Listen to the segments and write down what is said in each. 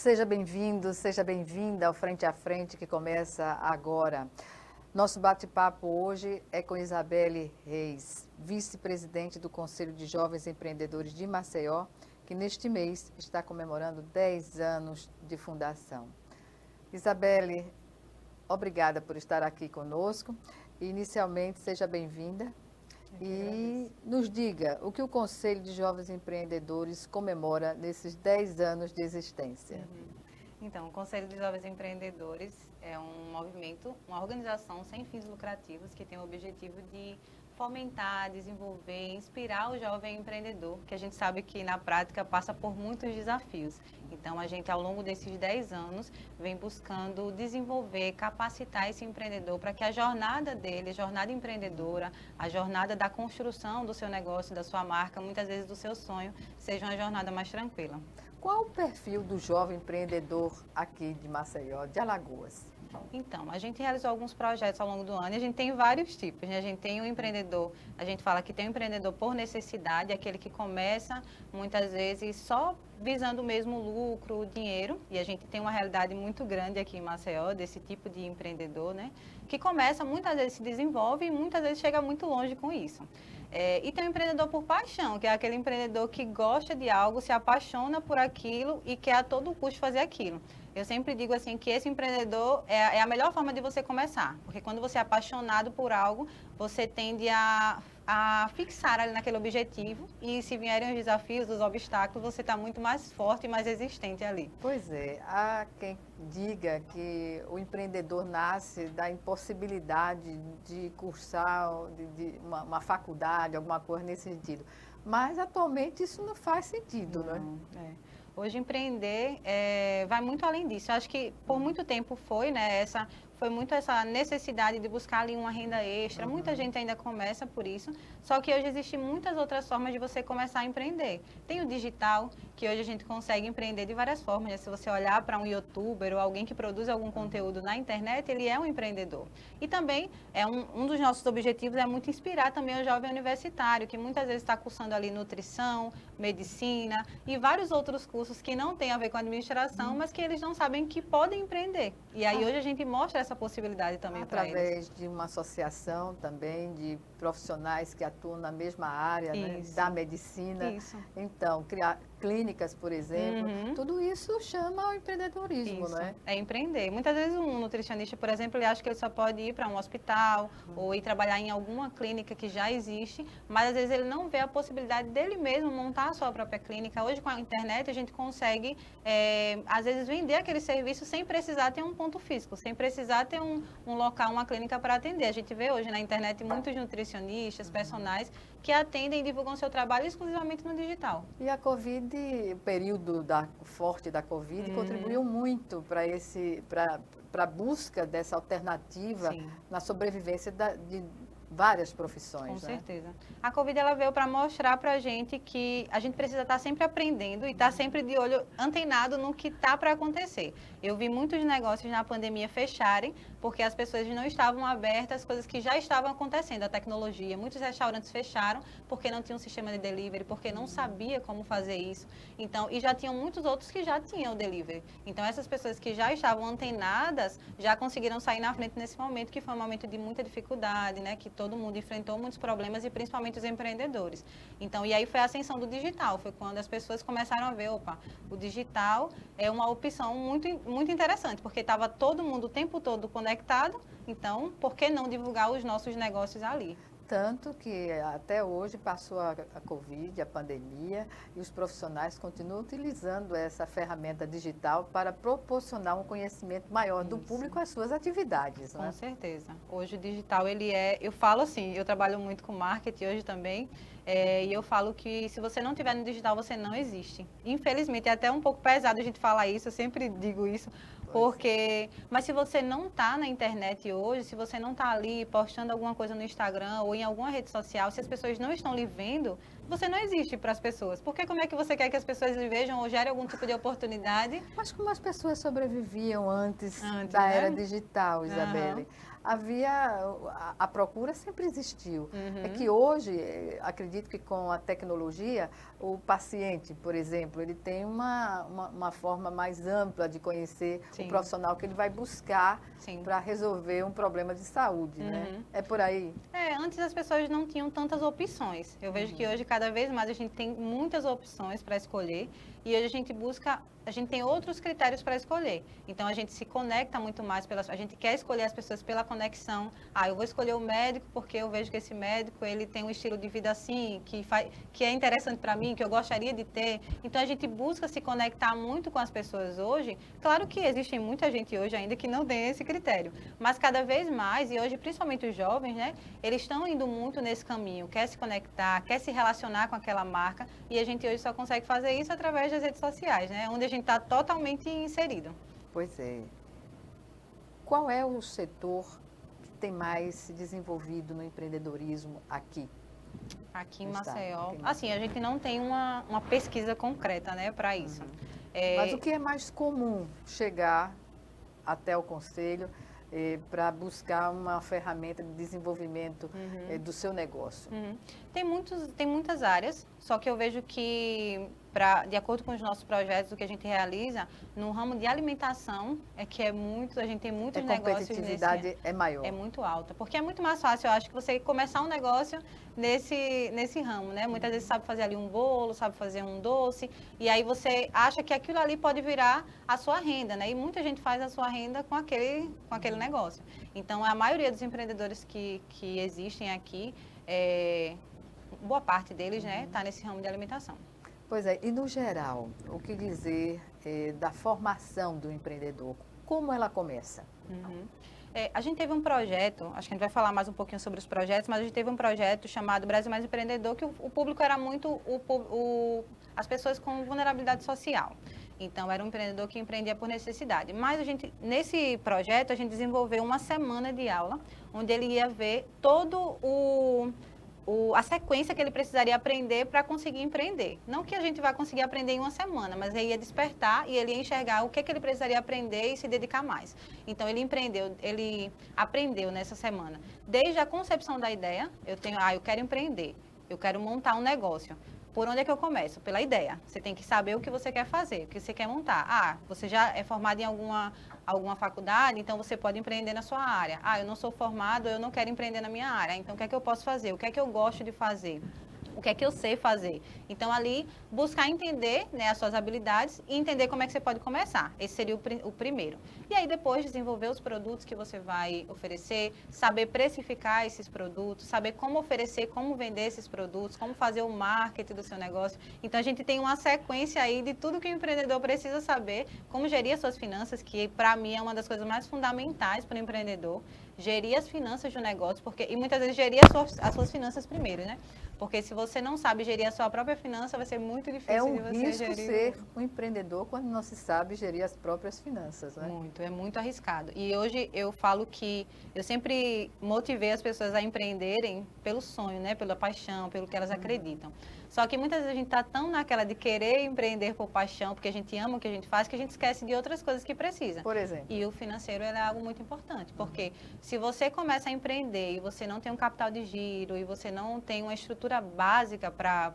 Seja bem-vindo, seja bem-vinda ao Frente a Frente que começa agora. Nosso bate-papo hoje é com Isabelle Reis, vice-presidente do Conselho de Jovens Empreendedores de Maceió, que neste mês está comemorando 10 anos de fundação. Isabelle, obrigada por estar aqui conosco. Inicialmente, seja bem-vinda. E nos diga o que o Conselho de Jovens Empreendedores comemora nesses 10 anos de existência. Então, o Conselho de Jovens Empreendedores é um movimento, uma organização sem fins lucrativos que tem o objetivo de fomentar, desenvolver, inspirar o jovem empreendedor, que a gente sabe que na prática passa por muitos desafios. Então, a gente, ao longo desses 10 anos, vem buscando desenvolver, capacitar esse empreendedor para que a jornada dele, a jornada empreendedora, a jornada da construção do seu negócio, da sua marca, muitas vezes do seu sonho, seja uma jornada mais tranquila. Qual o perfil do jovem empreendedor aqui de Maceió, de Alagoas? Então, a gente realizou alguns projetos ao longo do ano e a gente tem vários tipos, né? A gente tem um empreendedor, a gente fala que tem um empreendedor por necessidade, aquele que começa muitas vezes só visando mesmo o lucro, o dinheiro, e a gente tem uma realidade muito grande aqui em Maceió desse tipo de empreendedor, né? Que começa, muitas vezes se desenvolve e muitas vezes chega muito longe com isso. E tem um empreendedor por paixão, que é aquele empreendedor que gosta de algo, se apaixona por aquilo e quer a todo custo fazer aquilo. Eu sempre digo assim que esse empreendedor é a melhor forma de você começar, porque quando você é apaixonado por algo, você tende a fixar ali naquele objetivo e se vierem os desafios, os obstáculos, você está muito mais forte e mais resistente ali. Pois é, há quem diga que o empreendedor nasce da impossibilidade de cursar uma faculdade, alguma coisa nesse sentido. Mas atualmente isso não faz sentido, Não, né? Hoje empreender vai muito além disso. Eu acho que por muito tempo foi, né? Foi muito essa necessidade de buscar ali uma renda extra. Muita gente ainda começa por isso. Só que hoje existem muitas outras formas de você começar a empreender. Tem o digital, que hoje a gente consegue empreender de várias formas, né? Se você olhar para um youtuber ou alguém que produz algum conteúdo na internet, ele é um empreendedor. E também um dos nossos objetivos é muito inspirar também o jovem universitário, que muitas vezes está cursando ali nutrição, medicina e vários outros cursos que não têm a ver com administração, mas que eles não sabem que podem empreender. E aí hoje a gente mostra essa possibilidade também para eles. Através de uma associação também de profissionais que atuam na mesma área, né, da medicina. Isso. Então, criar clínicas, por exemplo, tudo isso chama o empreendedorismo, Isso, não é? é empreender. Muitas vezes um nutricionista, por exemplo, ele acha que ele só pode ir para um hospital ou ir trabalhar em alguma clínica que já existe, mas às vezes ele não vê a possibilidade dele mesmo montar a sua própria clínica. Hoje com a internet a gente consegue, às vezes, vender aquele serviço sem precisar ter um ponto físico, sem precisar ter um local, uma clínica para atender. A gente vê hoje na internet muitos nutricionistas, personagens que atendem e divulgam seu trabalho exclusivamente no digital. E a Covid, o período forte da Covid, contribuiu muito para a busca dessa alternativa na sobrevivência de várias profissões. Com certeza. A Covid ela veio para mostrar para a gente que a gente precisa estar sempre aprendendo e estar sempre de olho antenado no que está para acontecer. Eu vi muitos negócios na pandemia fecharem porque as pessoas não estavam abertas às coisas que já estavam acontecendo, a tecnologia. Muitos restaurantes fecharam porque não tinham um sistema de delivery, porque não sabia como fazer isso. Então, e já tinham muitos outros que já tinham o delivery. Então, essas pessoas que já estavam antenadas já conseguiram sair na frente nesse momento, que foi um momento de muita dificuldade, né? Que todo mundo enfrentou muitos problemas e principalmente os empreendedores. Então, e aí foi a ascensão do digital, foi quando as pessoas começaram a ver, opa, o digital é uma opção muito interessante, porque estava todo mundo o tempo todo conectado, então, por que não divulgar os nossos negócios ali? Tanto que até hoje passou a Covid, a pandemia, e os profissionais continuam utilizando essa ferramenta digital para proporcionar um conhecimento maior do público às suas atividades. Com certeza. Hoje o digital, eu falo assim, eu trabalho muito com marketing hoje também, e eu falo que se você não tiver no digital, você não existe. Infelizmente, é até um pouco pesado a gente falar isso, eu sempre digo isso, mas se você não está na internet hoje, se você não está ali postando alguma coisa no Instagram ou em alguma rede social, se as pessoas não estão lhe vendo, você não existe para as pessoas. Porque como é que você quer que as pessoas lhe vejam ou gerem algum tipo de oportunidade? Mas como as pessoas sobreviviam antes da era digital, Isabelle? a procura sempre existiu. É que hoje, acredito que com a tecnologia, o paciente, por exemplo, ele tem uma forma mais ampla de conhecer o profissional que ele vai buscar para resolver um problema de saúde, né? É por aí? Antes as pessoas não tinham tantas opções. Eu vejo que hoje, cada vez mais, a gente tem muitas opções para escolher e hoje a gente tem outros critérios para escolher. Então, a gente se conecta muito mais, a gente quer escolher as pessoas pela conexão. Eu vou escolher o médico porque eu vejo que esse médico, ele tem um estilo de vida assim, que é interessante para mim, que eu gostaria de ter. Então, a gente busca se conectar muito com as pessoas hoje. Claro que existe muita gente hoje ainda que não tem esse critério, mas cada vez mais, e hoje principalmente os jovens, né, eles estão indo muito nesse caminho, quer se conectar, quer se relacionar com aquela marca, e a gente hoje só consegue fazer isso através das redes sociais, né, onde a gente está totalmente inserido. Pois é. Qual é o setor que tem mais se desenvolvido no empreendedorismo aqui? Aqui em Maceió. Assim, a gente não tem uma pesquisa concreta, né, para isso. Mas o que é mais comum muitas até o conselho para buscar uma ferramenta de desenvolvimento do seu negócio? Tem muitas áreas, só que eu vejo que, de acordo com os nossos projetos, o que a gente realiza, no ramo de alimentação, a gente tem muitos negócios. A competitividade é maior. É muito alta, porque é muito mais fácil, eu acho, que você começar um negócio nesse ramo, né? Muitas vezes sabe fazer ali um bolo, sabe fazer um doce, e aí você acha que aquilo ali pode virar a sua renda, né? E muita gente faz a sua renda com aquele negócio. Então, a maioria dos empreendedores que existem aqui, boa parte deles, né, está nesse ramo de alimentação. Pois é, e no geral, o que dizer da formação do empreendedor? Como ela começa? A gente teve um projeto, acho que a gente vai falar mais um pouquinho sobre os projetos, mas a gente teve um projeto chamado Brasil Mais Empreendedor, que o público era muito as pessoas com vulnerabilidade social. Então, era um empreendedor que empreendia por necessidade. Mas nesse projeto, a gente desenvolveu uma semana de aula, onde ele ia ver todo a sequência que ele precisaria aprender para conseguir empreender. Não que a gente vai conseguir aprender em uma semana, mas ele ia despertar e ele ia enxergar o que ele precisaria aprender e se dedicar mais. Então, ele aprendeu nessa semana. Desde a concepção da ideia, eu quero empreender, eu quero montar um negócio. Por onde é que eu começo? Pela ideia. Você tem que saber o que você quer fazer, o que você quer montar. Você já é formado em alguma faculdade, então você pode empreender na sua área. Eu não sou formado, eu não quero empreender na minha área. Então, o que é que eu posso fazer? O que é que eu gosto de fazer? O que é que eu sei fazer? Então, ali, buscar entender, né, as suas habilidades e entender como é que você pode começar. Esse seria o primeiro. E aí, depois, desenvolver os produtos que você vai oferecer, saber precificar esses produtos, saber como oferecer, como vender esses produtos, como fazer o marketing do seu negócio. Então, a gente tem uma sequência aí de tudo que o empreendedor precisa saber, como gerir as suas finanças, que, para mim, é uma das coisas mais fundamentais para o empreendedor. Gerir as finanças do negócio, e muitas vezes gerir as suas finanças primeiro, né? Porque se você não sabe gerir a sua própria finança, vai ser muito difícil de você gerir. É um risco ser um empreendedor quando não se sabe gerir as próprias finanças, né? É muito arriscado. E hoje eu falo que eu sempre motivei as pessoas a empreenderem pelo sonho, né? Pela paixão, pelo que elas acreditam. Só que muitas vezes a gente está tão naquela de querer empreender por paixão, porque a gente ama o que a gente faz, que a gente esquece de outras coisas que precisa. Por exemplo? E o financeiro é algo muito importante, porque se você começa a empreender e você não tem um capital de giro e você não tem uma estrutura básica para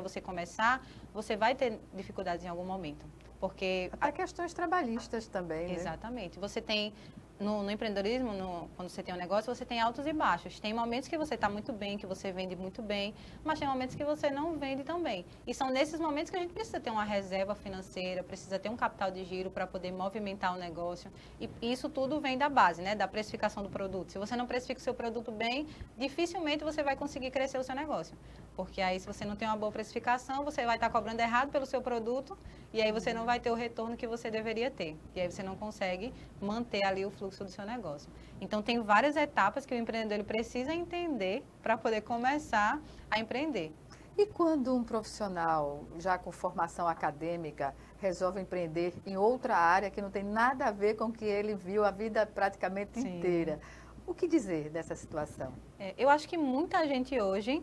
você começar, você vai ter dificuldades em algum momento. Porque até questões trabalhistas também, né? Exatamente. Você tem, no empreendedorismo, quando você tem um negócio, você tem altos e baixos. Tem momentos que você está muito bem, que você vende muito bem, mas tem momentos que você não vende tão bem. E são nesses momentos que a gente precisa ter uma reserva financeira, precisa ter um capital de giro para poder movimentar o negócio. E isso tudo vem da base, né? Da precificação do produto. Se você não precifica o seu produto bem, dificilmente você vai conseguir crescer o seu negócio. Porque aí, se você não tem uma boa precificação, você vai estar cobrando errado pelo seu produto e aí você não vai ter o retorno que você deveria ter. E aí você não consegue manter ali o fluxo do seu negócio. Então, tem várias etapas que o empreendedor ele precisa entender para poder começar a empreender. E quando um profissional, já com formação acadêmica, resolve empreender em outra área que não tem nada a ver com o que ele viu a vida praticamente inteira, o que dizer dessa situação? Eu acho que muita gente hoje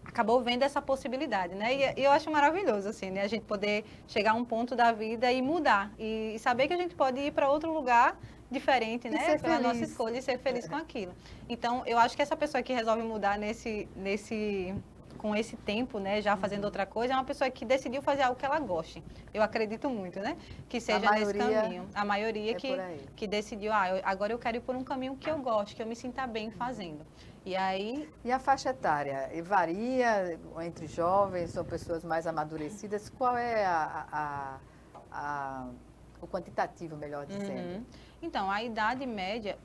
acabou vendo essa possibilidade, né? E eu acho maravilhoso, assim, né? A gente poder chegar a um ponto da vida e mudar. E saber que a gente pode ir para outro lugar diferente, né? ser Pela nossa feliz. escolha e ser feliz com aquilo. Então, eu acho que essa pessoa que resolve mudar com esse tempo, né, já fazendo outra coisa, é uma pessoa que decidiu fazer algo que ela goste. Eu acredito muito, né? Que seja nesse caminho. A maioria que decidiu, agora eu quero ir por um caminho que eu gosto, que eu me sinta bem fazendo. E aí... E a faixa etária? Varia entre jovens ou pessoas mais amadurecidas? Qual é o quantitativo, melhor dizendo? Então, a idade média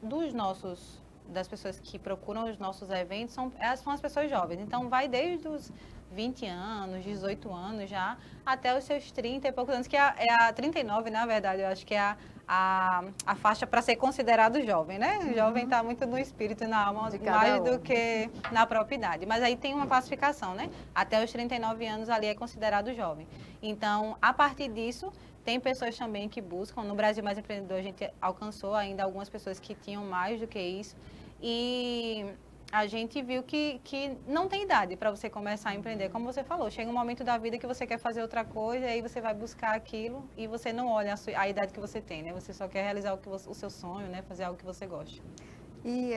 das pessoas que procuram os nossos eventos são as pessoas jovens. Então, vai desde os 20 anos, 18 anos já, até os seus 30 e poucos anos, que é a 39, na verdade, eu acho que é a faixa para ser considerado jovem, né? O jovem está muito no espírito e na alma, mais do que na própria idade. Mas aí tem uma classificação, né? Até os 39 anos ali é considerado jovem. Então, a partir disso, tem pessoas também que buscam. No Brasil Mais Empreendedor, a gente alcançou ainda algumas pessoas que tinham mais do que isso. E a gente viu que não tem idade para você começar a empreender. Como você falou, chega um momento da vida que você quer fazer outra coisa, e aí você vai buscar aquilo e você não olha a idade que você tem, né? Você só quer realizar o seu sonho, né? Fazer algo que você goste. E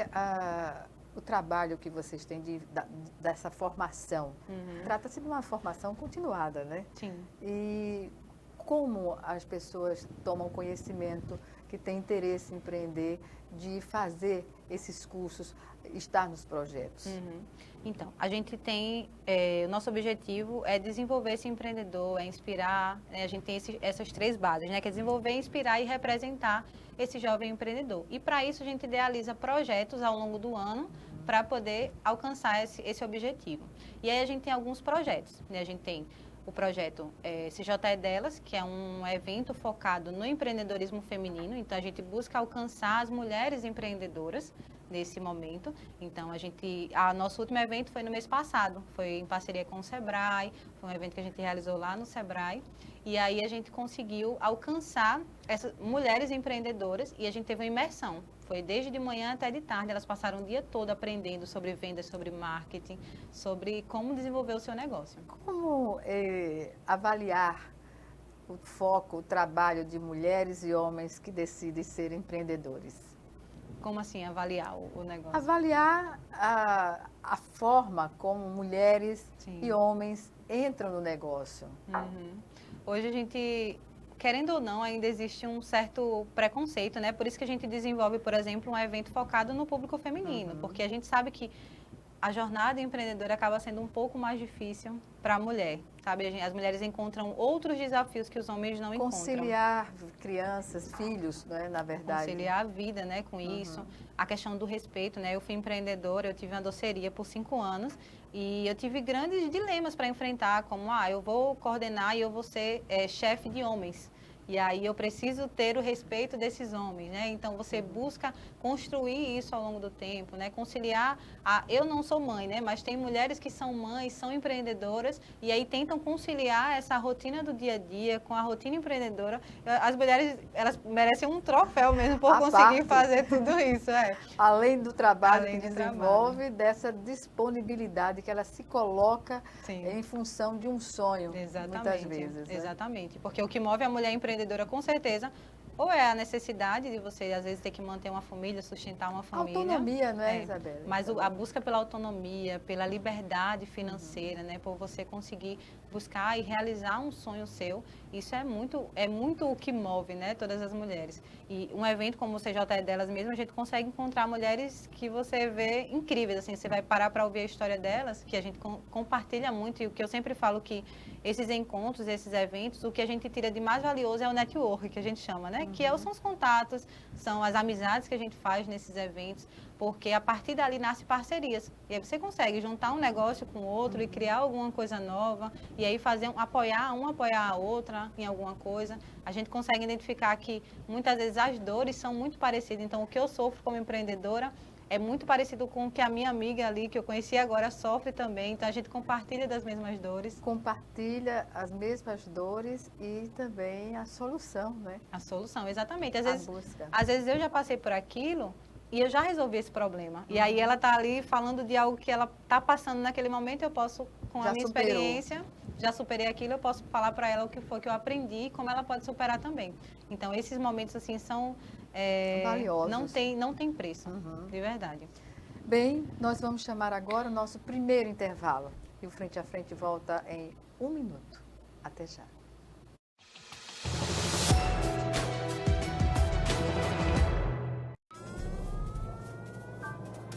o trabalho que vocês têm dessa formação, trata-se de uma formação continuada, né? Sim. E como as pessoas tomam conhecimento, que têm interesse em empreender, de fazer esses cursos, estar nos projetos? Então, a gente tem, o nosso objetivo é desenvolver esse empreendedor, é inspirar, né? A gente tem essas 3 bases, né? Que é desenvolver, inspirar e representar esse jovem empreendedor. E para isso a gente idealiza projetos ao longo do ano para poder alcançar esse objetivo. E aí a gente tem alguns projetos, né? A gente tem o projeto CJ Delas, que é um evento focado no empreendedorismo feminino. Então, a gente busca alcançar as mulheres empreendedoras nesse momento. Então, nosso último evento foi no mês passado, foi em parceria com o Sebrae, foi um evento que a gente realizou lá no Sebrae. E aí a gente conseguiu alcançar essas mulheres empreendedoras e a gente teve uma imersão. Foi desde de manhã até de tarde, elas passaram o dia todo aprendendo sobre vendas, sobre marketing, sobre como desenvolver o seu negócio. Como avaliar o foco, o trabalho de mulheres e homens que decidem ser empreendedores? Como assim avaliar o negócio? Avaliar a forma como mulheres e homens entram no negócio. Hoje a gente, querendo ou não, ainda existe um certo preconceito, né? Por isso que a gente desenvolve, por exemplo, um evento focado no público feminino, porque a gente sabe que a jornada empreendedora acaba sendo um pouco mais difícil para a mulher, sabe? As mulheres encontram outros desafios que os homens não encontram. Conciliar crianças, filhos, né, na verdade. Conciliar a vida, né, com isso. A questão do respeito, né? Eu fui empreendedora, eu tive uma doceria por 5 anos e eu tive grandes dilemas para enfrentar, como, eu vou coordenar e eu vou ser chefe de homens. E aí eu preciso ter o respeito desses homens, né? Então você busca construir isso ao longo do tempo, né? Conciliar eu não sou mãe, né? Mas tem mulheres que são mães, são empreendedoras e aí tentam conciliar essa rotina do dia a dia com a rotina empreendedora. As mulheres, elas merecem um troféu mesmo por conseguir fazer tudo isso, Além do trabalho que desenvolve, dessa disponibilidade que ela se coloca em função de um sonho, muitas vezes. Né? Exatamente, porque o que move a mulher empreendedora com certeza, ou é a necessidade de você, às vezes, ter que manter uma família, sustentar uma família. Autonomia, não é, Isabela? Mas a busca pela autonomia, pela liberdade financeira, né? Por você conseguir buscar e realizar um sonho seu, isso é muito o que move, né? Todas as mulheres. E um evento como o CJ Delas mesmo, a gente consegue encontrar mulheres que você vê incríveis, assim, você vai parar para ouvir a história delas, que a gente compartilha muito, e o que eu sempre falo que esses encontros, esses eventos, o que a gente tira de mais valioso é o network, que a gente chama, né? Que são os contatos, são as amizades que a gente faz nesses eventos, porque a partir dali nasce parcerias. E aí você consegue juntar um negócio com o outro e criar alguma coisa nova, e aí apoiar a outra em alguma coisa. A gente consegue identificar que muitas vezes as dores são muito parecidas. Então, o que eu sofro como empreendedora é muito parecido com o que a minha amiga ali, que eu conheci agora, sofre também. Então, a gente compartilha das mesmas dores. Compartilha as mesmas dores e também a solução, né? A solução, exatamente. Às vezes eu já passei por aquilo e eu já resolvi esse problema. E aí ela está ali falando de algo que ela está passando naquele momento, eu posso, com a minha experiência, já superei aquilo, eu posso falar para ela o que foi que eu aprendi e como ela pode superar também. Então, esses momentos, assim, são Valiosos. não tem preço, de verdade. Bem, nós vamos chamar agora o nosso primeiro intervalo. E o Frente a Frente volta em 1 minuto. Até já.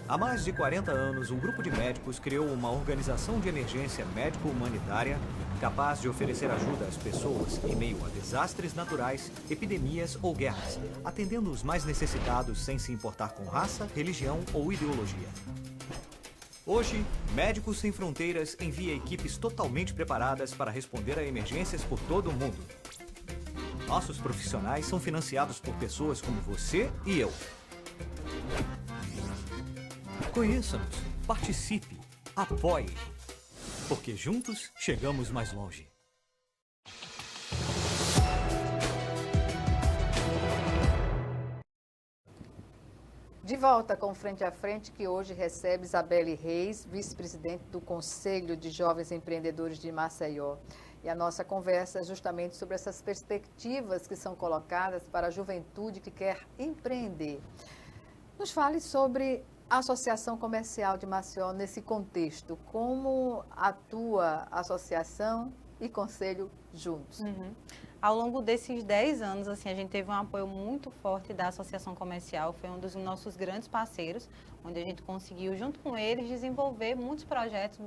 Há mais de 40 anos, um grupo de médicos criou uma organização de emergência médico-humanitária capaz de oferecer ajuda às pessoas em meio a desastres naturais, epidemias ou guerras, atendendo os mais necessitados sem se importar com raça, religião ou ideologia. Hoje, Médicos Sem Fronteiras envia equipes totalmente preparadas para responder a emergências por todo o mundo. Nossos profissionais são financiados por pessoas como você e eu. Conheça-nos, participe, apoie, porque juntos chegamos mais longe. De volta com Frente a Frente, que hoje recebe Isabelle Reis, vice-presidente do Conselho de Jovens Empreendedores de Maceió. E a nossa conversa é justamente sobre essas perspectivas que são colocadas para a juventude que quer empreender. Nos fale sobre a Associação Comercial de Maceió nesse contexto. Como atua a associação e conselho juntos? Ao longo desses 10 anos, assim, a gente teve um apoio muito forte da Associação Comercial, foi um dos nossos grandes parceiros, onde a gente conseguiu, junto com eles, desenvolver muitos projetos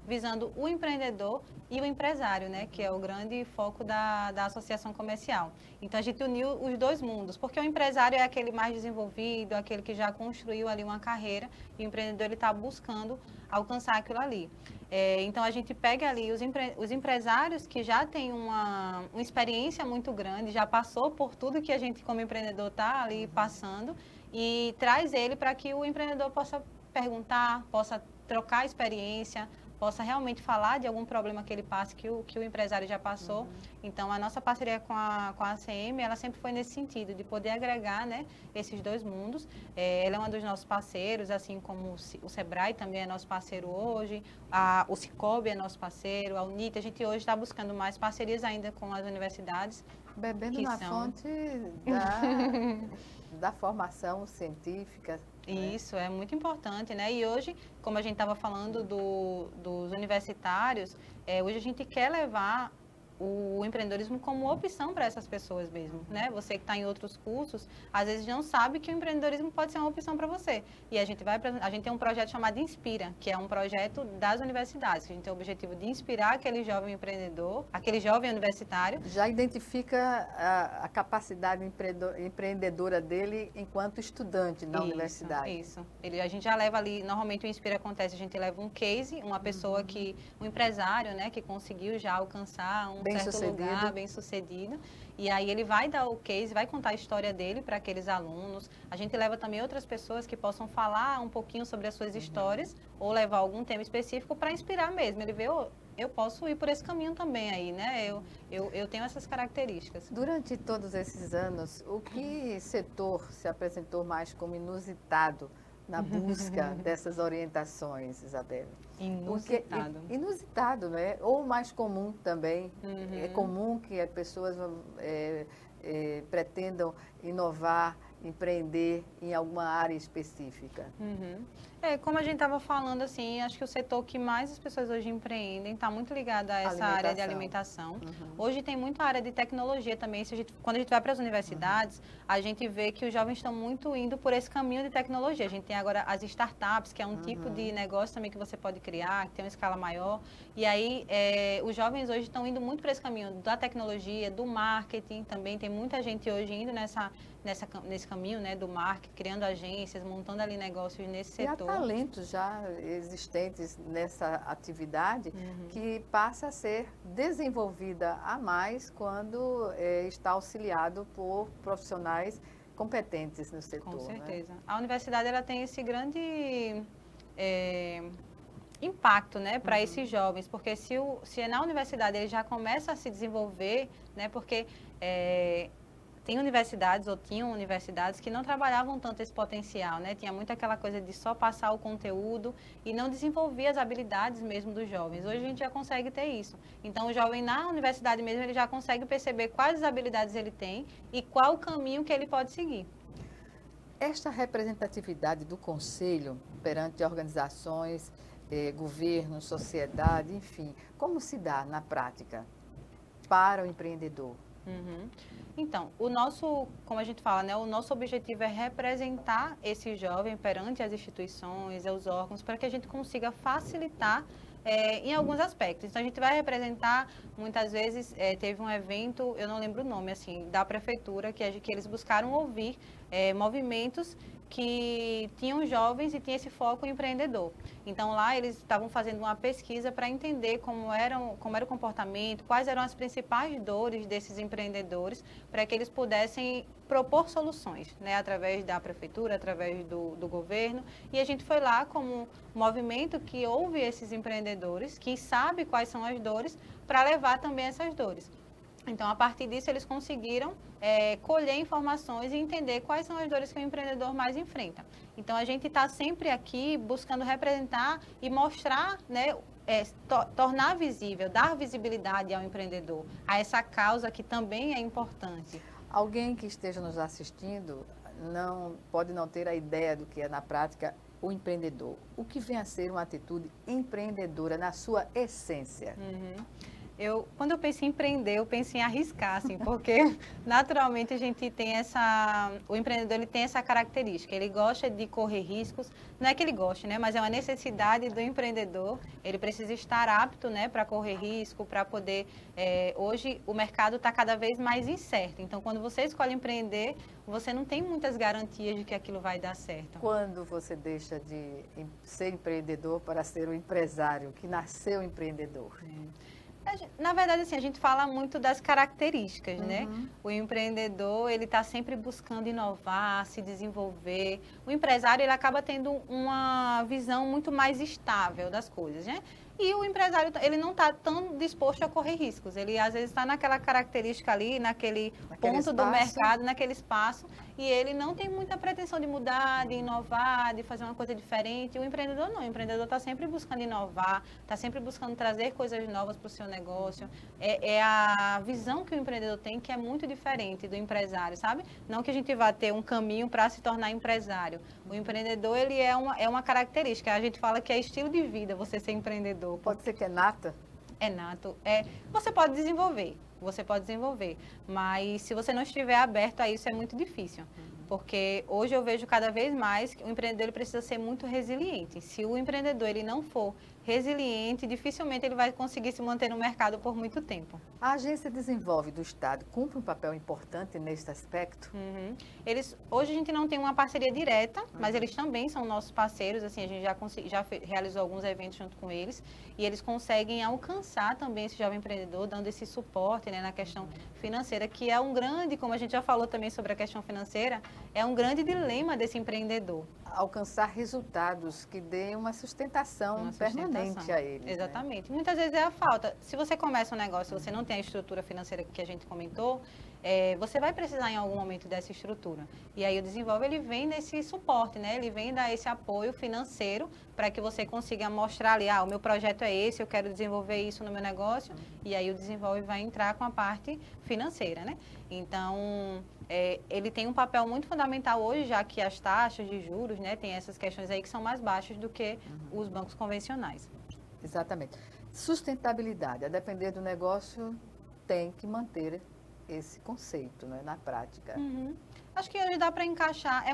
visando o empreendedor e o empresário, né, que é o grande foco da Associação Comercial. Então, a gente uniu os dois mundos, porque o empresário é aquele mais desenvolvido, aquele que já construiu ali uma carreira, e o empreendedor ele está buscando alcançar aquilo ali. Então, a gente pega ali os empresários que já têm uma experiência muito grande, já passou por tudo que a gente, como empreendedor, está ali passando, e traz ele para que o empreendedor possa perguntar, possa trocar experiência, possa realmente falar de algum problema que ele passe, que o empresário já passou. Então, a nossa parceria com a ACM, ela sempre foi nesse sentido, de poder agregar, né, esses dois mundos. Ela é uma dos nossos parceiros, assim como o Sebrae também é nosso parceiro hoje, o Cicobi é nosso parceiro, a UNIT. A gente hoje está buscando mais parcerias ainda com as universidades. Bebendo na fonte da formação científica. Isso, é muito importante, né? E hoje, como a gente estava falando dos universitários, hoje a gente quer levar o empreendedorismo como opção para essas pessoas mesmo, né? Você que está em outros cursos, às vezes não sabe que o empreendedorismo pode ser uma opção para você. E a gente tem um projeto chamado Inspira, que é um projeto das universidades, que a gente tem o objetivo de inspirar aquele jovem empreendedor, aquele jovem universitário. Já identifica a capacidade empreendedora dele enquanto estudante na universidade. Isso. A gente já leva ali, normalmente o Inspira acontece, a gente leva um case, uma pessoa um empresário, né, que conseguiu já alcançar um certo lugar, bem sucedido. E aí ele vai dar o case, vai contar a história dele para aqueles alunos. A gente leva também outras pessoas que possam falar um pouquinho sobre as suas histórias ou levar algum tema específico para inspirar mesmo. Ele vê, eu posso ir por esse caminho também aí, né? Eu tenho essas características. Durante todos esses anos, o que setor se apresentou mais como inusitado na busca dessas orientações, Isabelle? Inusitado. Inusitado, né? Ou mais comum também. É comum que as pessoas pretendam inovar, empreender em alguma área específica. Como a gente estava falando, assim, acho que o setor que mais as pessoas hoje empreendem está muito ligado a essa área de alimentação. Hoje tem muita área de tecnologia também. Quando a gente vai para as universidades, a gente vê que os jovens estão muito indo por esse caminho de tecnologia. A gente tem agora as startups, que é um tipo de negócio também que você pode criar, que tem uma escala maior. E aí, os jovens hoje estão indo muito por esse caminho da tecnologia, do marketing também. Tem muita gente hoje indo nesse caminho, né, do marketing, criando agências, montando ali negócios nesse setor. E há talentos já existentes nessa atividade que passa a ser desenvolvida a mais quando está auxiliado por profissionais competentes no setor. Com certeza. Né? A universidade ela tem esse grande impacto, né, para esses jovens, porque se na universidade ele já começa a se desenvolver, né, porque tem universidades, ou tinham universidades, que não trabalhavam tanto esse potencial, né? Tinha muito aquela coisa de só passar o conteúdo e não desenvolver as habilidades mesmo dos jovens. Hoje a gente já consegue ter isso. Então, o jovem na universidade mesmo, ele já consegue perceber quais habilidades ele tem e qual o caminho que ele pode seguir. Esta representatividade do Conselho perante organizações, governo, sociedade, enfim, como se dá na prática para o empreendedor? Uhum. Então, o nosso, como a gente fala, né, o nosso objetivo é representar esse jovem perante as instituições, os órgãos, para que a gente consiga facilitar em alguns aspectos. Então, a gente vai representar, muitas vezes, teve um evento, eu não lembro o nome, assim, da prefeitura, que eles buscaram ouvir movimentos que tinham jovens e tinha esse foco empreendedor. Então, lá eles estavam fazendo uma pesquisa para entender como era o comportamento, quais eram as principais dores desses empreendedores, para que eles pudessem propor soluções, né, através da prefeitura, através do governo. E a gente foi lá como movimento que ouve esses empreendedores, que sabe quais são as dores, para levar também essas dores. Então, a partir disso, eles conseguiram colher informações e entender quais são as dores que o empreendedor mais enfrenta. Então, a gente está sempre aqui buscando representar e mostrar, né, tornar visível, dar visibilidade ao empreendedor, a essa causa que também é importante. Alguém que esteja nos assistindo pode não ter a ideia do que é, na prática, o empreendedor. O que vem a ser uma atitude empreendedora na sua essência? Uhum. Quando eu penso em empreender, eu penso em arriscar, assim, porque naturalmente a gente tem o empreendedor ele tem essa característica, ele gosta de correr riscos, não é que ele goste, né, mas é uma necessidade do empreendedor, ele precisa estar apto, né, para correr risco, para poder, hoje o mercado está cada vez mais incerto, então quando você escolhe empreender, você não tem muitas garantias de que aquilo vai dar certo. Quando você deixa de ser empreendedor para ser um empresário, que nasceu empreendedor? Na verdade, assim, a gente fala muito das características, né? O empreendedor, ele está sempre buscando inovar, se desenvolver. O empresário, ele acaba tendo uma visão muito mais estável das coisas, né? E o empresário, ele não está tão disposto a correr riscos. Ele, às vezes, está naquela característica ali, naquele ponto do mercado, naquele espaço, e ele não tem muita pretensão de mudar, de inovar, de fazer uma coisa diferente. O empreendedor não. O empreendedor está sempre buscando inovar, está sempre buscando trazer coisas novas para o seu negócio. É a visão que o empreendedor tem que é muito diferente do empresário, sabe? Não que a gente vá ter um caminho para se tornar empresário. O empreendedor, ele é uma característica. A gente fala que é estilo de vida você ser empreendedor. Pode ser que é nata? É nato. Você pode desenvolver, mas se você não estiver aberto a isso, é muito difícil. Porque hoje eu vejo cada vez mais que o empreendedor ele precisa ser muito resiliente. Se o empreendedor ele não for resiliente, dificilmente ele vai conseguir se manter no mercado por muito tempo. A Agência Desenvolve do Estado cumpre um papel importante neste aspecto? Hoje a gente não tem uma parceria direta, mas eles também são nossos parceiros, assim, a gente já realizou alguns eventos junto com eles, e eles conseguem alcançar também esse jovem empreendedor, dando esse suporte, né, na questão financeira, que é um grande, como a gente já falou também sobre a questão financeira, é um grande dilema desse empreendedor. Alcançar resultados que dêem uma sustentação permanente a eles. Exatamente. Né? Muitas vezes é a falta. Se você começa um negócio e você não tem a estrutura financeira que a gente comentou, você vai precisar em algum momento dessa estrutura. E aí o Desenvolve, ele vem desse suporte, né? Ele vem dar esse apoio financeiro para que você consiga mostrar ali, o meu projeto é esse, eu quero desenvolver isso no meu negócio. E aí o Desenvolve vai entrar com a parte financeira, né? Então, ele tem um papel muito fundamental hoje, já que as taxas de juros, né, tem essas questões aí que são mais baixas do que os bancos convencionais. Exatamente. Sustentabilidade, a depender do negócio, tem que manter esse conceito, né, na prática. Acho que hoje dá para encaixar, é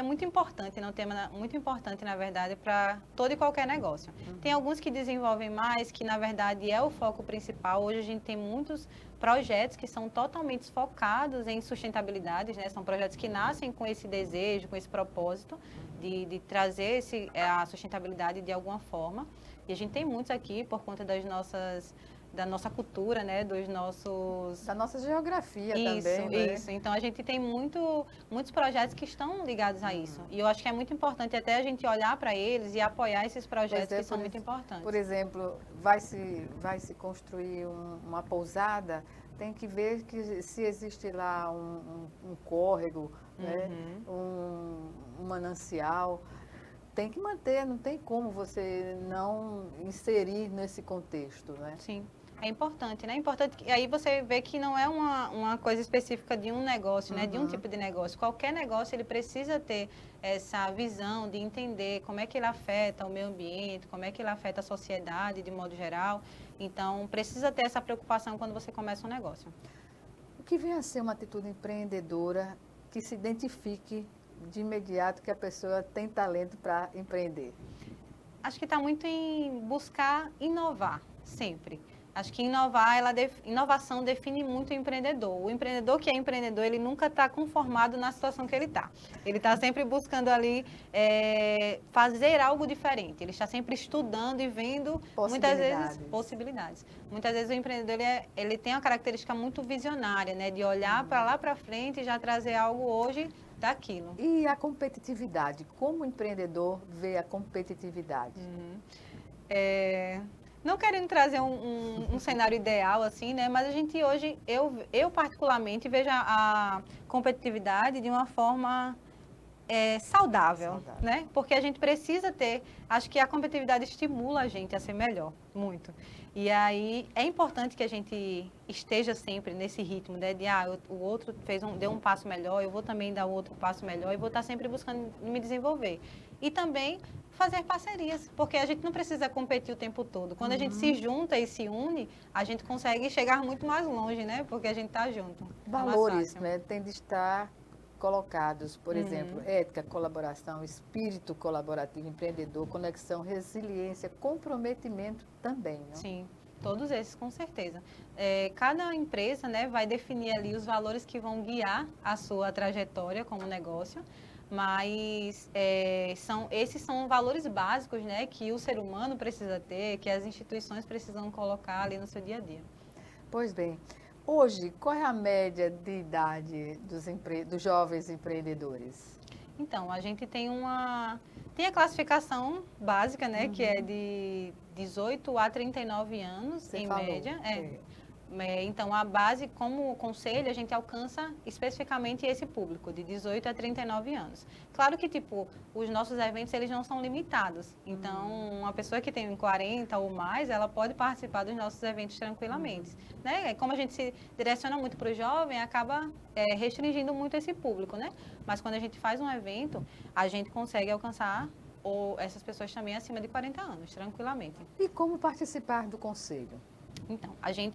muito importante, um tema muito importante, na verdade, para todo e qualquer negócio. Tem alguns que desenvolvem mais, que na verdade é o foco principal. Hoje a gente tem muitos projetos que são totalmente focados em sustentabilidade, né? São projetos que nascem com esse desejo, com esse propósito de trazer a sustentabilidade de alguma forma. E a gente tem muitos aqui por conta da nossa cultura, né, da nossa geografia também, né? Isso. Então a gente tem muitos projetos que estão ligados a isso. E eu acho que é muito importante até a gente olhar para eles e apoiar esses projetos que são muito importantes. Por exemplo, vai se construir uma pousada, tem que ver que se existe lá um córrego, né, um manancial. Tem que manter, não tem como você não inserir nesse contexto, né? Sim. É importante, né? É importante que aí você vê que não é uma coisa específica de um negócio, né? De um tipo de negócio. Qualquer negócio, ele precisa ter essa visão de entender como é que ele afeta o meio ambiente, como é que ele afeta a sociedade de modo geral. Então, precisa ter essa preocupação quando você começa um negócio. O que vem a ser uma atitude empreendedora que se identifique de imediato que a pessoa tem talento para empreender? Acho que está muito em buscar inovar, sempre. Acho que inovação define muito o empreendedor. O empreendedor que é empreendedor, ele nunca está conformado na situação que ele está. Ele está sempre buscando ali fazer algo diferente. Ele está sempre estudando e vendo, muitas vezes, possibilidades. Muitas vezes o empreendedor ele tem uma característica muito visionária, né? De olhar para lá para frente e já trazer algo hoje daquilo. E a competitividade? Como o empreendedor vê a competitividade? Não querendo trazer um cenário ideal, assim, né? Mas a gente hoje, eu particularmente, vejo a competitividade de uma forma saudável, né? Porque a gente precisa ter, acho que a competitividade estimula a gente a ser melhor, muito. E aí é importante que a gente esteja sempre nesse ritmo, né? De o outro deu um passo melhor, eu vou também dar outro passo melhor e vou estar sempre buscando me desenvolver. E também fazer parcerias, porque a gente não precisa competir o tempo todo. Quando a gente se junta e se une, a gente consegue chegar muito mais longe, né? Porque a gente está junto. Valores, né? Tem de estar colocados, por exemplo, ética, colaboração, espírito colaborativo, empreendedor, conexão, resiliência, comprometimento também, não? Sim, todos esses, com certeza. Cada empresa, né, vai definir ali os valores que vão guiar a sua trajetória como negócio, mas esses são valores básicos, né, que o ser humano precisa ter, que as instituições precisam colocar ali no seu dia a dia. Pois bem, hoje, qual é a média de idade dos jovens empreendedores? Então, a gente tem a classificação básica, né, que é de 18 a 39 anos, Você em falou. média. Então, a base, como conselho, a gente alcança especificamente esse público, de 18 a 39 anos. Claro que, os nossos eventos, eles não são limitados. Então, uma pessoa que tem 40 ou mais, ela pode participar dos nossos eventos tranquilamente. Né? Como a gente se direciona muito para o jovem, acaba restringindo muito esse público, né? Mas quando a gente faz um evento, a gente consegue alcançar essas pessoas também acima de 40 anos, tranquilamente. E como participar do conselho? Então,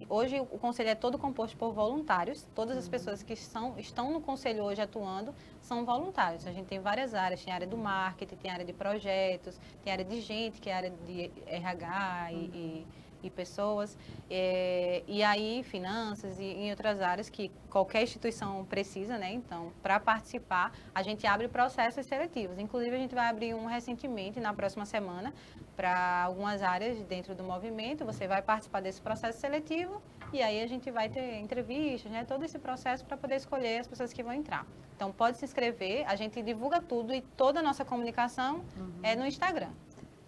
hoje o conselho é todo composto por voluntários. Todas as pessoas que estão no conselho hoje atuando são voluntários. A gente tem várias áreas, tem área do marketing, tem área de projetos, tem área de gente, que é a área de RH e pessoas, e aí finanças e em outras áreas que qualquer instituição precisa, né? Então, para participar, a gente abre processos seletivos. Inclusive, a gente vai abrir um recentemente, na próxima semana, para algumas áreas dentro do movimento. Você vai participar desse processo seletivo e aí a gente vai ter entrevistas, né? Todo esse processo para poder escolher as pessoas que vão entrar. Então, pode se inscrever, a gente divulga tudo e toda a nossa comunicação é no Instagram.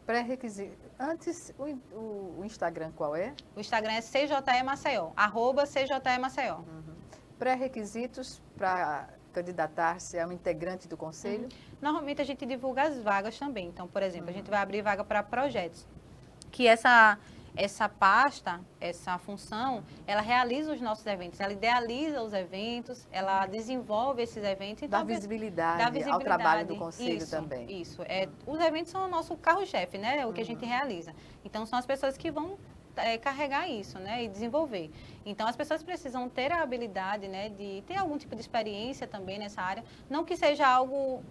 Pré-requisito. Antes, o Instagram qual é? O Instagram é CJE Maceió, @CJE Maceió. Pré-requisitos para candidatar-se a um integrante do conselho? Normalmente a gente divulga as vagas também. Então, por exemplo, a gente vai abrir vaga para projetos. Que essa pasta, essa função, ela realiza os nossos eventos, ela idealiza os eventos, ela desenvolve esses eventos. Então, Dá visibilidade ao trabalho do conselho também. Isso. Os eventos são o nosso carro-chefe, né? O que a gente realiza. Então, são as pessoas que vão carregar isso, né? E desenvolver. Então, as pessoas precisam ter a habilidade, né? De ter algum tipo de experiência também nessa área. Não que seja algo,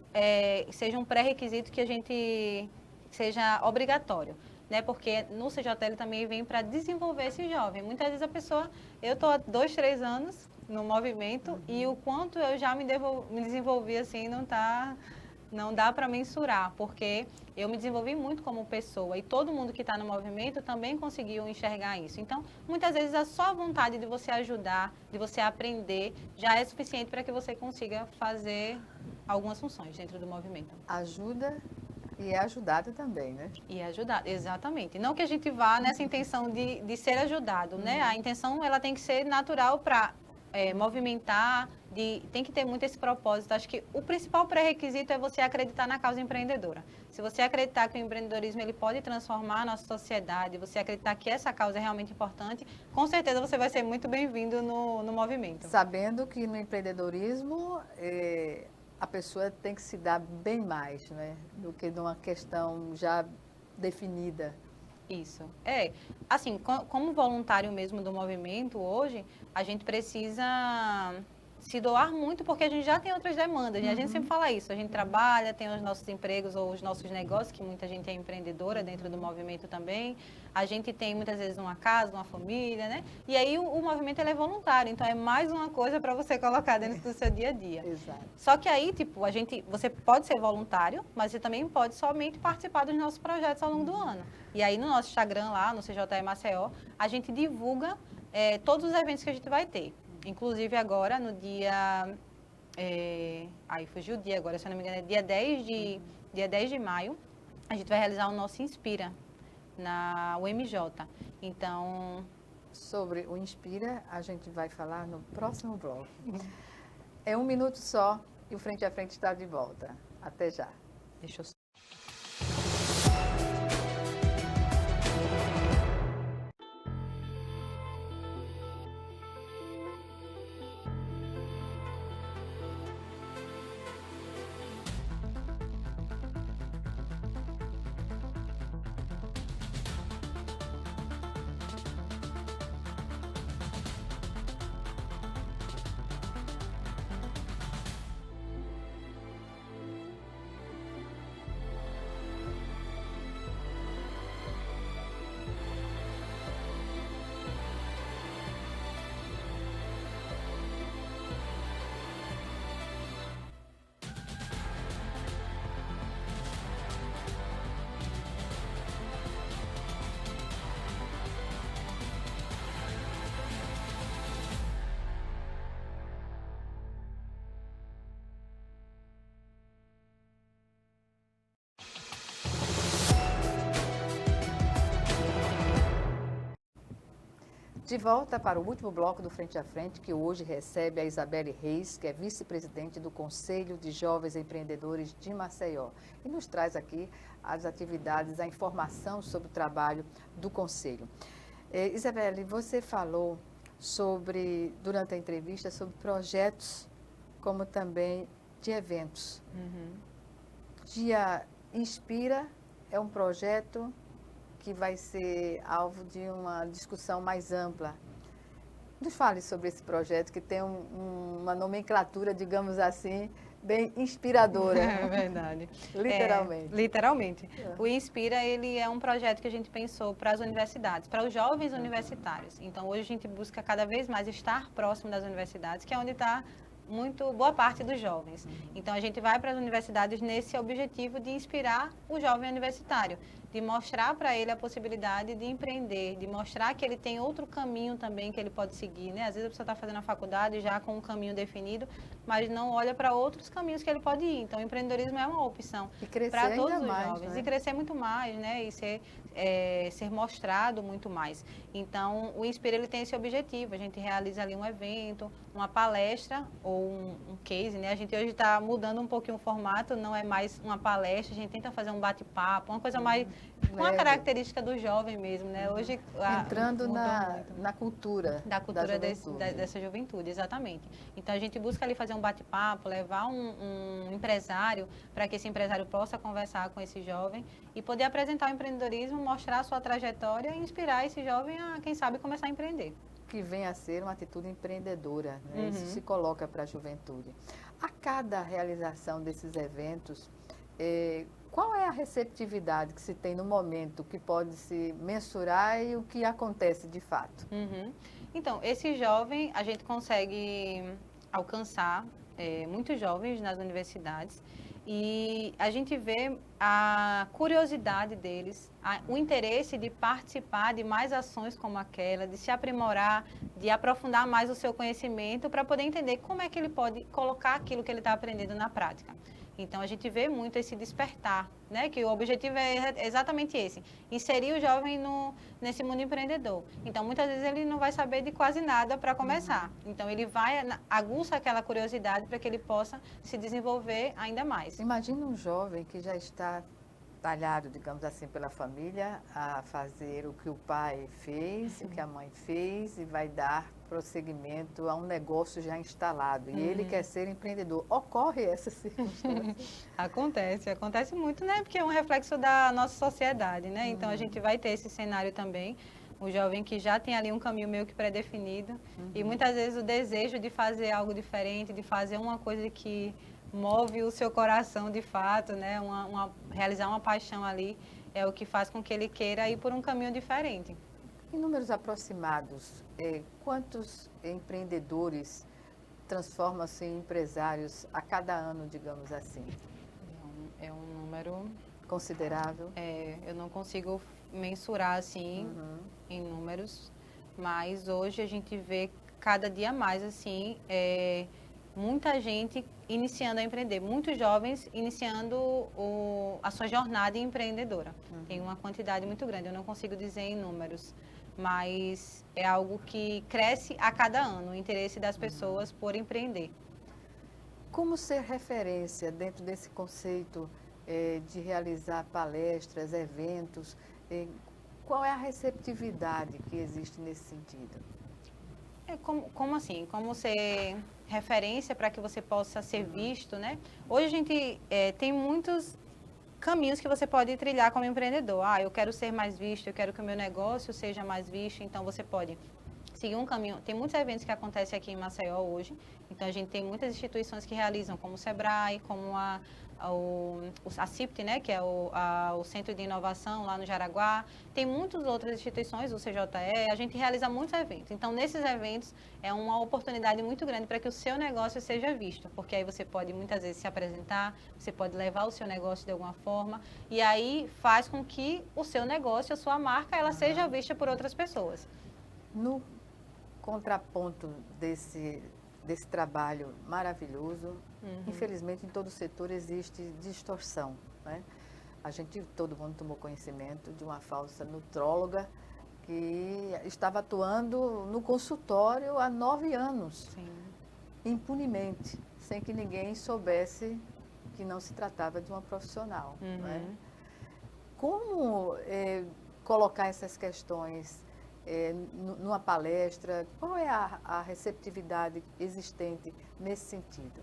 seja um pré-requisito que a gente seja obrigatório. Né, porque no CJL também vem para desenvolver esse jovem. Muitas vezes a pessoa, eu estou há 2, 3 anos no movimento e o quanto eu já me desenvolvi assim, não dá para mensurar, porque eu me desenvolvi muito como pessoa e todo mundo que está no movimento também conseguiu enxergar isso. Então, muitas vezes a só vontade de você ajudar, de você aprender, já é suficiente para que você consiga fazer algumas funções dentro do movimento. Ajuda. E é ajudado também, né? E é ajudado, exatamente. Não que a gente vá nessa intenção de ser ajudado, né? A intenção, ela tem que ser natural para movimentar, tem que ter muito esse propósito. Acho que o principal pré-requisito é você acreditar na causa empreendedora. Se você acreditar que o empreendedorismo ele pode transformar a nossa sociedade, você acreditar que essa causa é realmente importante, com certeza você vai ser muito bem-vindo no movimento. Sabendo que no empreendedorismo a pessoa tem que se dar bem mais, né, do que numa questão já definida. Isso. Assim, como voluntário mesmo do movimento hoje, a gente precisa se doar muito porque a gente já tem outras demandas, né? A gente sempre fala isso, a gente trabalha, tem os nossos empregos ou os nossos negócios, que muita gente é empreendedora dentro do movimento também. A gente tem muitas vezes uma casa, uma família, né? E aí o movimento ele é voluntário, então é mais uma coisa para você colocar dentro do seu dia a dia. Exato. Só que aí, tipo, você pode ser voluntário, mas você também pode somente participar dos nossos projetos ao longo do ano. E aí no nosso Instagram lá, no CJE Maceió, a gente divulga todos os eventos que a gente vai ter. Inclusive agora, no dia... aí fugiu o dia agora, se eu não me engano, é dia 10 de maio, a gente vai realizar o nosso Inspira, na UMJ. Então... Sobre o Inspira, a gente vai falar no próximo bloco. É 1 minuto só e o Frente a Frente está de volta. Até já. Deixa eu... De volta para o último bloco do Frente a Frente, que hoje recebe a Isabelle Reis, que é vice-presidente do Conselho de Jovens Empreendedores de Maceió, e nos traz aqui as atividades, a informação sobre o trabalho do Conselho. Isabelle, você falou durante a entrevista, sobre projetos, como também de eventos. Dia Inspira é um projeto que vai ser alvo de uma discussão mais ampla. Nos fale sobre esse projeto, que tem uma nomenclatura, digamos assim, bem inspiradora. É verdade. Literalmente. Literalmente. O Inspira, ele é um projeto que a gente pensou para as universidades, para os jovens universitários. Então, hoje a gente busca cada vez mais estar próximo das universidades, que é onde está boa parte dos jovens. Então, a gente vai para as universidades nesse objetivo de inspirar o jovem universitário, de mostrar para ele a possibilidade de empreender, de mostrar que ele tem outro caminho também que ele pode seguir, né? Às vezes a pessoa está fazendo a faculdade já com um caminho definido, mas não olha para outros caminhos que ele pode ir. Então, o empreendedorismo é uma opção para todos os jovens. Né? E crescer muito mais, né? E ser mostrado muito mais. Então, o Inspira, ele tem esse objetivo. A gente realiza ali um evento, uma palestra ou um case, né? A gente hoje está mudando um pouquinho o formato, não é mais uma palestra, a gente tenta fazer um bate-papo, uma coisa mais com a característica do jovem mesmo, né? Hoje entrando na cultura. Da cultura dessa juventude, exatamente. Então, a gente busca ali fazer um bate-papo, levar um empresário, para que esse empresário possa conversar com esse jovem e poder apresentar o empreendedorismo, mostrar a sua trajetória e inspirar esse jovem a, quem sabe, começar a empreender. Que vem a ser uma atitude empreendedora, né? Isso se coloca para a juventude. A cada realização desses eventos, qual é a receptividade que se tem no momento, que pode se mensurar e o que acontece de fato? Então, esse jovem, a gente consegue alcançar muitos jovens nas universidades e a gente vê a curiosidade deles, o interesse de participar de mais ações como aquela, de se aprimorar, de aprofundar mais o seu conhecimento para poder entender como é que ele pode colocar aquilo que ele está aprendendo na prática. Então, a gente vê muito esse despertar, né? Que o objetivo é exatamente esse, inserir o jovem nesse mundo empreendedor. Então, muitas vezes ele não vai saber de quase nada para começar. Então, ele aguça aquela curiosidade para que ele possa se desenvolver ainda mais. Imagina um jovem que já está talhado, digamos assim, pela família a fazer o que o pai fez, o que a mãe fez e vai dar prosseguimento a um negócio já instalado. E ele quer ser empreendedor. Ocorre essa circunstância? Acontece muito, né? Porque é um reflexo da nossa sociedade, né? Então, a gente vai ter esse cenário também. O jovem que já tem ali um caminho meio que pré-definido. E muitas vezes o desejo de fazer algo diferente, de fazer uma coisa que move o seu coração de fato, né? Realizar uma paixão ali é o que faz com que ele queira ir por um caminho diferente. Em números aproximados, quantos empreendedores transformam-se em empresários a cada ano, digamos assim? É um número considerável. Eu não consigo mensurar assim em números, mas hoje a gente vê cada dia mais assim muita gente iniciando a empreender, muitos jovens iniciando a sua jornada empreendedora. Tem uma quantidade muito grande, eu não consigo dizer em números, mas é algo que cresce a cada ano, o interesse das pessoas por empreender. Como ser referência dentro desse conceito de realizar palestras, eventos? Qual é a receptividade que existe nesse sentido? Como assim? Como ser referência para que você possa ser visto, né? Hoje a gente tem muitos caminhos que você pode trilhar como empreendedor. Eu quero ser mais visto, eu quero que o meu negócio seja mais visto, então você pode seguir um caminho. Tem muitos eventos que acontecem aqui em Maceió hoje, então a gente tem muitas instituições que realizam, como o Sebrae, como a CIPT, né, que é o Centro de Inovação lá no Jaraguá. Tem muitas outras instituições, o CJE, a gente realiza muitos eventos. Então, nesses eventos, é uma oportunidade muito grande para que o seu negócio seja visto, porque aí você pode, muitas vezes, se apresentar, você pode levar o seu negócio de alguma forma, e aí faz com que o seu negócio, a sua marca, ela seja vista por outras pessoas. No contraponto desse trabalho maravilhoso, infelizmente em todo o setor existe distorção, né? Todo mundo tomou conhecimento de uma falsa nutróloga que estava atuando no consultório há 9 anos, impunemente, sem que ninguém soubesse que não se tratava de uma profissional, né? Como colocar essas questões numa palestra? Qual é a receptividade existente nesse sentido?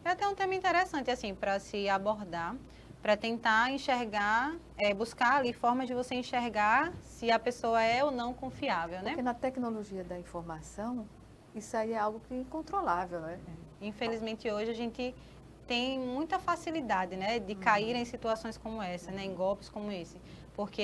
É até um tema interessante, assim, para se abordar, para tentar enxergar, buscar ali formas de você enxergar se a pessoa é ou não confiável, né? Porque na tecnologia da informação, isso aí é algo que é incontrolável, né? Infelizmente, hoje a gente tem muita facilidade, né, de cair em situações como essa, né, em golpes como esse. Porque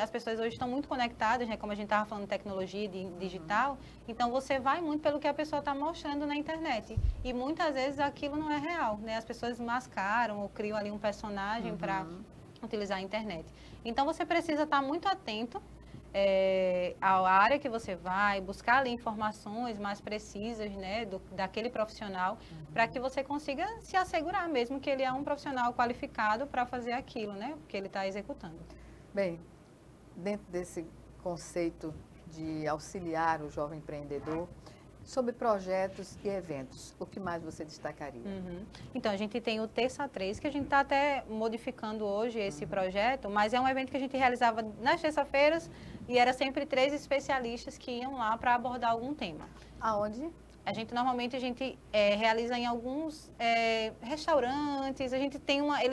as pessoas hoje estão muito conectadas, né, como a gente estava falando de tecnologia, de digital, então você vai muito pelo que a pessoa está mostrando na internet. E muitas vezes aquilo não é real, né? As pessoas mascaram ou criam ali um personagem para utilizar a internet. Então você precisa estar muito atento à área que você vai, buscar ali informações mais precisas, né, daquele profissional, para que você consiga se assegurar mesmo que ele é um profissional qualificado para fazer aquilo, né, que ele está executando. Bem, dentro desse conceito de auxiliar o jovem empreendedor, sobre projetos e eventos, o que mais você destacaria? Então, a gente tem o Terça 3, que a gente está até modificando hoje esse projeto, mas é um evento que a gente realizava nas terça-feiras e era sempre 3 especialistas que iam lá para abordar algum tema. Aonde? Normalmente a gente realiza em alguns restaurantes, ele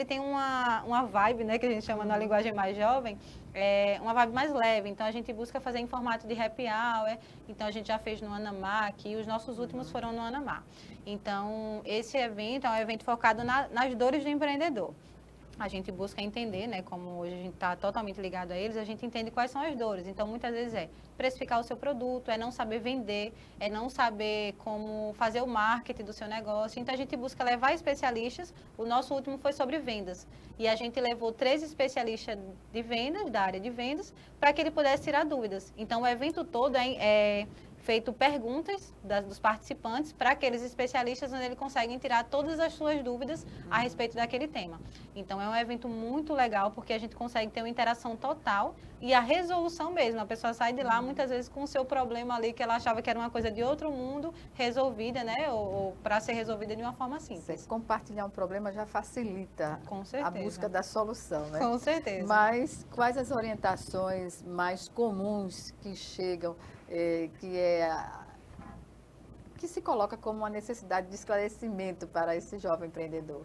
tem uma vibe, né, que a gente chama na linguagem mais jovem, uma vibe mais leve, então a gente busca fazer em formato de happy hour, então a gente já fez no Anamá aqui, os nossos últimos foram no Anamá. Então, esse evento é um evento focado nas dores do empreendedor. A gente busca entender, né, como hoje a gente está totalmente ligado a eles, a gente entende quais são as dores. Então, muitas vezes precificar o seu produto, não saber vender, não saber como fazer o marketing do seu negócio. Então, a gente busca levar especialistas. O nosso último foi sobre vendas. E a gente levou 3 especialistas de vendas, da área de vendas, para que ele pudesse tirar dúvidas. Então, o evento todo feito perguntas dos participantes para aqueles especialistas, onde eles conseguem tirar todas as suas dúvidas a respeito daquele tema. Então, é um evento muito legal, porque a gente consegue ter uma interação total e a resolução mesmo. A pessoa sai de lá, muitas vezes, com o seu problema ali, que ela achava que era uma coisa de outro mundo, resolvida, né? Ou para ser resolvida de uma forma simples. Compartilhar um problema já facilita Com certeza. a busca da solução, né? Com certeza. Mas quais as orientações mais comuns que chegam, que se coloca como uma necessidade de esclarecimento para esse jovem empreendedor?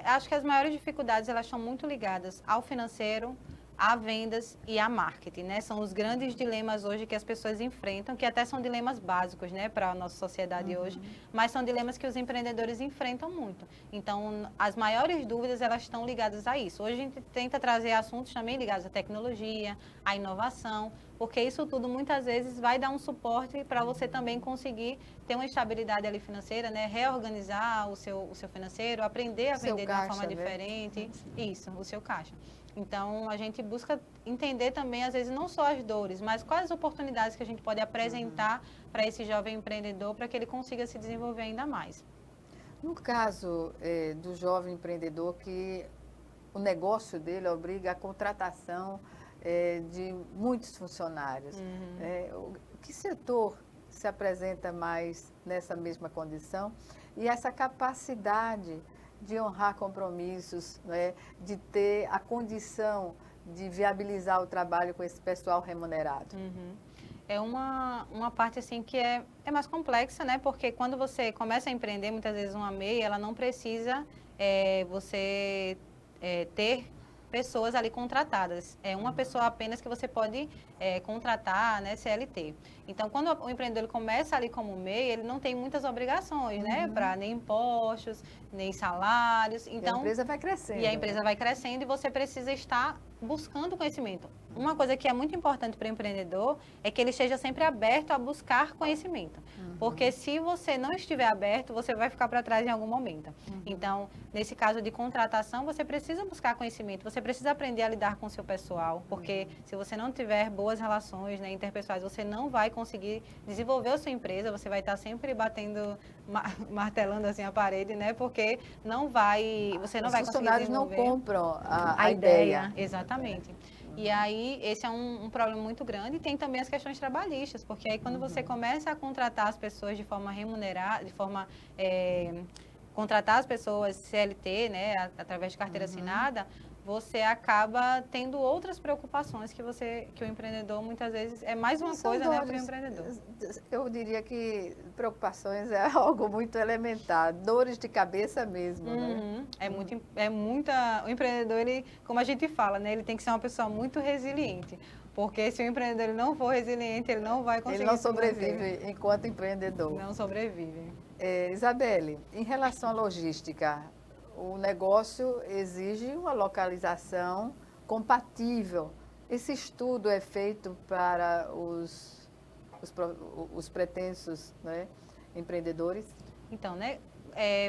Acho que as maiores dificuldades, elas estão muito ligadas ao financeiro, a vendas e a marketing, né? São os grandes dilemas hoje que as pessoas enfrentam, que até são dilemas básicos, né, para a nossa sociedade hoje, mas são dilemas que os empreendedores enfrentam muito. Então, as maiores dúvidas, elas estão ligadas a isso. Hoje a gente tenta trazer assuntos também ligados à tecnologia, à inovação, porque isso tudo muitas vezes vai dar um suporte para você também conseguir ter uma estabilidade ali financeira, né? Reorganizar o seu financeiro, aprender a vender de uma forma diferente. Isso, o seu caixa. Então, a gente busca entender também, às vezes, não só as dores, mas quais as oportunidades que a gente pode apresentar para esse jovem empreendedor, para que ele consiga se desenvolver ainda mais. No caso do jovem empreendedor, que o negócio dele obriga a contratação de muitos funcionários, que setor se apresenta mais nessa mesma condição? E essa capacidade de honrar compromissos, né, de ter a condição de viabilizar o trabalho com esse pessoal remunerado. É uma parte assim que é mais complexa, né? Porque quando você começa a empreender, muitas vezes uma MEI, ela não precisa você ter pessoas ali contratadas. É uma pessoa apenas que você pode contratar, né, CLT. Então, quando o empreendedor ele começa ali como MEI, ele não tem muitas obrigações, né, para nem impostos, nem salários. Então, e a empresa vai crescendo. E a empresa vai crescendo e você precisa estar buscando conhecimento. Uma coisa que é muito importante para o empreendedor é que ele esteja sempre aberto a buscar conhecimento. Porque se você não estiver aberto, você vai ficar para trás em algum momento. Então, nesse caso de contratação, você precisa buscar conhecimento, você precisa aprender a lidar com o seu pessoal, porque se você não tiver boas relações, né, interpessoais, você não vai conseguir desenvolver a sua empresa, você vai estar sempre batendo, martelando assim a parede, né, porque você não vai conseguir desenvolver. Os funcionários não compram a ideia. Exatamente. E aí, esse é um problema muito grande. E tem também as questões trabalhistas, porque aí quando você começa a contratar as pessoas de forma remunerada, contratar as pessoas CLT, né, através de carteira assinada, você acaba tendo outras preocupações que o empreendedor, muitas vezes, é mais uma coisa, né, para o empreendedor. Eu diria que preocupações é algo muito elementar, dores de cabeça mesmo, né? O empreendedor, ele, como a gente fala, né, ele tem que ser uma pessoa muito resiliente, porque se o empreendedor ele não for resiliente, ele não vai conseguir. Ele não sobrevive enquanto empreendedor. Não sobrevive. Isabelle, em relação à logística, o negócio exige uma localização compatível. Esse estudo é feito para os pretensos, né, empreendedores? Então, né,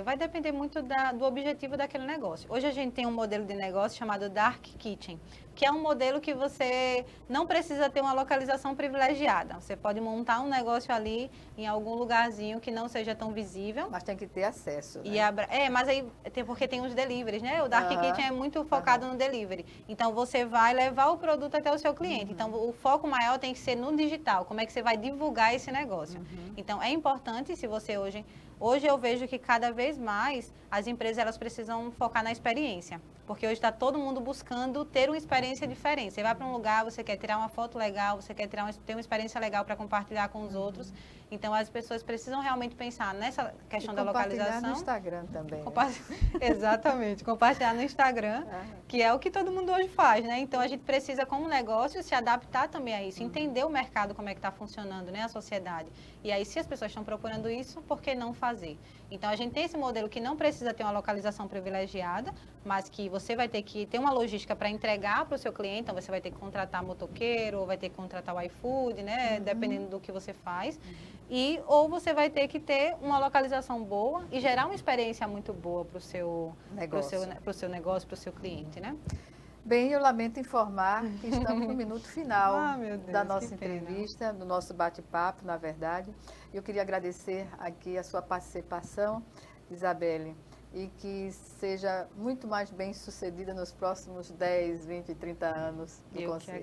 vai depender muito do objetivo daquele negócio. Hoje a gente tem um modelo de negócio chamado Dark Kitchen, que é um modelo que você não precisa ter uma localização privilegiada. Você pode montar um negócio ali em algum lugarzinho que não seja tão visível. Mas tem que ter acesso, né? Mas aí porque tem os deliveries, né? O Dark Kitchen é muito focado no delivery. Então, você vai levar o produto até o seu cliente. Então, o foco maior tem que ser no digital. Como é que você vai divulgar esse negócio? Então, é importante, se você Hoje eu vejo que cada vez mais as empresas elas precisam focar na experiência, porque hoje está todo mundo buscando ter uma experiência diferente. Você vai para um lugar, você quer tirar uma foto legal, você quer ter uma experiência legal para compartilhar com os outros. Então as pessoas precisam realmente pensar nessa questão da localização. Compartilhar no Instagram também. Exatamente, compartilhar no Instagram, que é o que todo mundo hoje faz, né? Então a gente precisa, como negócio, se adaptar também a isso, entender o mercado, como é que está funcionando, né, a sociedade. E aí, se as pessoas estão procurando isso, por que não fazer? Então, a gente tem esse modelo que não precisa ter uma localização privilegiada, mas que você vai ter que ter uma logística para entregar para o seu cliente. Então, você vai ter que contratar motoqueiro, ou vai ter que contratar o iFood, né? Dependendo do que você faz. Ou você vai ter que ter uma localização boa e gerar uma experiência muito boa para o seu negócio, para o seu cliente, né? Bem, eu lamento informar que estamos no minuto final meu Deus, da nossa que pena. entrevista, do nosso bate-papo, na verdade. Eu queria agradecer aqui a sua participação, Isabelle, e que seja muito mais bem sucedida nos próximos 10, 20, 30 anos do Conselho.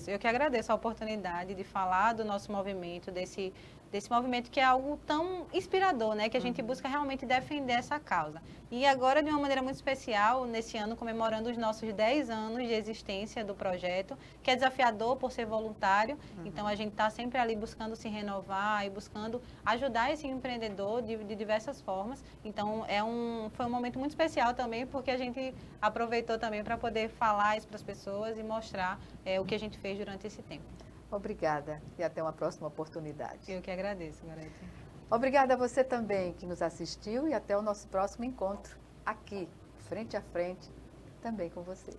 Eu que agradeço a oportunidade de falar do nosso movimento, desse movimento que é algo tão inspirador, né? Que a gente busca realmente defender essa causa. E agora, de uma maneira muito especial, nesse ano, comemorando os nossos 10 anos de existência do projeto, que é desafiador por ser voluntário. Então, a gente está sempre ali buscando se renovar e buscando ajudar esse empreendedor de diversas formas. Então, foi um momento muito especial também, porque a gente aproveitou também para poder falar isso para as pessoas e mostrar o que a gente fez durante esse tempo. Obrigada e até uma próxima oportunidade. Eu que agradeço, Gorete. Obrigada a você também que nos assistiu e até o nosso próximo encontro aqui, frente a frente, também com você.